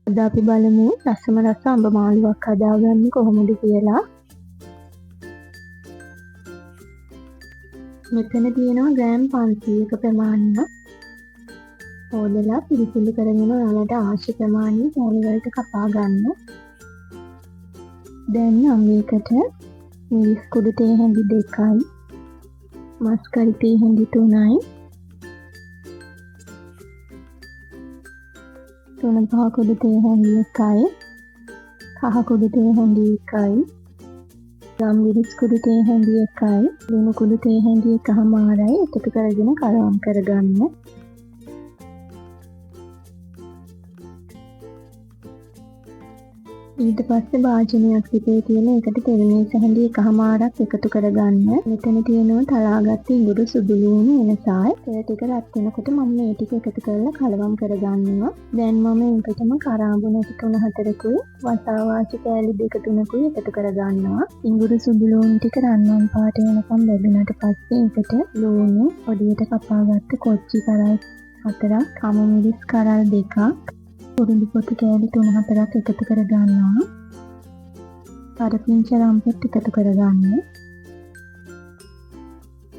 අද අපි බලමු රසම රස අඹ මාළුවක් හදාගන්නේ කොහොමද කියලා. මෙතන තියෙනවා ග්‍රෑම් 500ක ප්‍රමාණයක්. හොදලා පිළිසිලු කරගෙන ඔයාලට අවශ්‍ය ප්‍රමාණය කෑලි වලට කපා ගන්න. දැන් අඹයකට මිරිස් කුඩු තේ හැඳි 2යි, මස් කරි තේ හැඳි 3යි, තුන පහ කුඩු තේ හැඳි 1යි, කහ කුඩු තේ හැඳි 1යි, ගම් මිරිස් කුඩු තේ හැඳි 1යි, ලුණු කුඩු තේ හැඳි 1මාරයි එකතු කරගෙන කලවම් කරගන්න. ඊට පස්සේ භාජනයක් පිටේ තියලා ඒකට තෙල් මේස හැඳි 1මාරක් එකතු කරගන්න. මෙතන තියෙනවා තලාගත්ත ඉඟුරු සුදු ලුණු එනසාල්. ඒ ටික රත් වෙනකොට මම මේ ටික එකතු කරලා කලවම් කරගන්නවා. දැන් මම ඒකටම කරාඹුන ටික 3-4කුයි වසාවාසි කෑලි 2-3කුයි එකතු කරගන්නවා. ඉඟුරු සුදු ලුණු ටික රන්වන් පාට වෙනකම් බැදුනට පස්සේ ඒකට ලුණු පොඩියට කපාගත්ත කොච්චි කරල් 4ක්, කමු මිරිස් කරල් 2ක්, උරුදු පොතු කෑලි 3-4ක් එකතු කරගන්නවා. පරපිංච රම්පෙත් එකතු කරගන්න.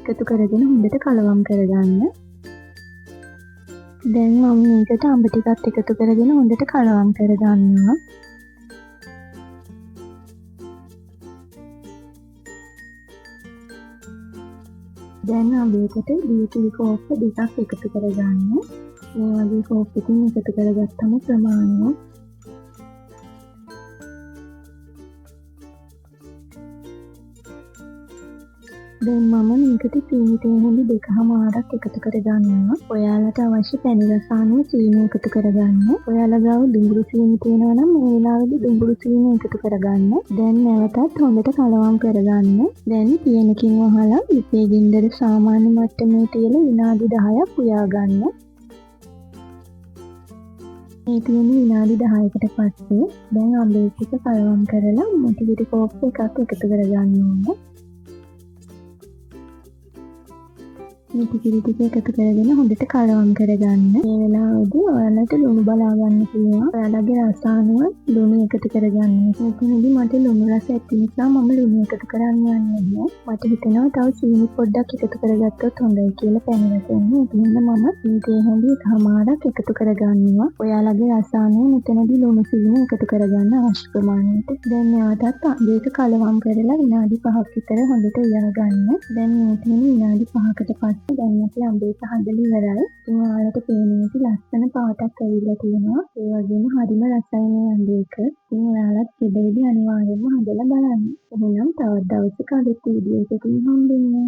එකතු කරගෙන හොඳට කලවම් කරගන්න. දැන් මම මේකට අඹ ටිකත් එකතු කරගෙන හොඳට කලවම් කරගන්නවා. දැන් අඹයකට දීපිලි කෝප්ප 2ක් එකතු කරගන්න. මේ වගේ කෝප් එකකින් එකතු කරගත්තම ප්‍රමාණය. දැන් මම මේකට සීනි තේ හැඳි 2මාරක් එකතු කරගන්නවා. ඔයාලට අවශ්‍ය පැණි රස අනුව සීනි එකතු කරගන්න. ඔයාලා ගාව දුඹුරු සීනි තියෙනවා නම් මේ වෙලාවේදී දුඹුරු සීනි එකතු කරගන්න. දැන් නැවතත් හොඳට කලවම් කරගන්න. දැන් පියනකින් වහලා ඉපේ ගින්දර සාමාන්‍ය මට්ටමේ තියලා විනාඩි 10ක් උයා ගන්න. මේ තියෙන විනාඩි 10කට පස්සේ දැන් අඹේ ටික කලවම් කරලා මොටිවිට කෝප් එකක් එකතු කරගන්න ඕනේ. මේ ටික එකතු කරගෙන හොඳට කලවම් කරගන්න. මේ වෙලාවේදී ඔයාලට ලුණු බලා ගන්න පුළුවන්. ඔයාලගේ රස අනුව ලුණු එකතු කරගන්න. මෙතනදී මට ලුණු රස ඇති නිසා මම ලුණු එකතු කරන්න යන්නේ නැහැ. මට හිතෙනවා තව සීනි පොඩ්ඩක් එකතු කරගත්තොත් හොඳයි කියලා පැණි රස එන්න. ඒකෙන්ද මම සීනි හැඳි 1මාරක් එකතු කරගන්නවා. ඔයාලගේ රස අනුව මෙතනදී ලුණු සීනි එකතු කරගන්න අවශ්‍ය ප්‍රමාණයට. දැන් නැවතත් මේක කලවම් කරලා විනාඩි 5ක් විතර හොඳට උයා ගන්න. දැන් මේ තියෙන විනාඩි 5කට පස්සේ දැන් අපි අඹේක හදලා ඉවරයි. ඉතින් ඔයාලට පේන්නේ ලස්සන පාටක් ඇවිල්ලා තියෙනවා. ඒ වගේම හරිම රසයි මේ අඹේක. ඉතින් ඔයාලත් ඉබේදී අනිවාර්යෙන්ම හදලා බලන්න. එහෙනම් තවත් දවසක අලුත් වීඩියෝ එකකින් හම්බෙමු.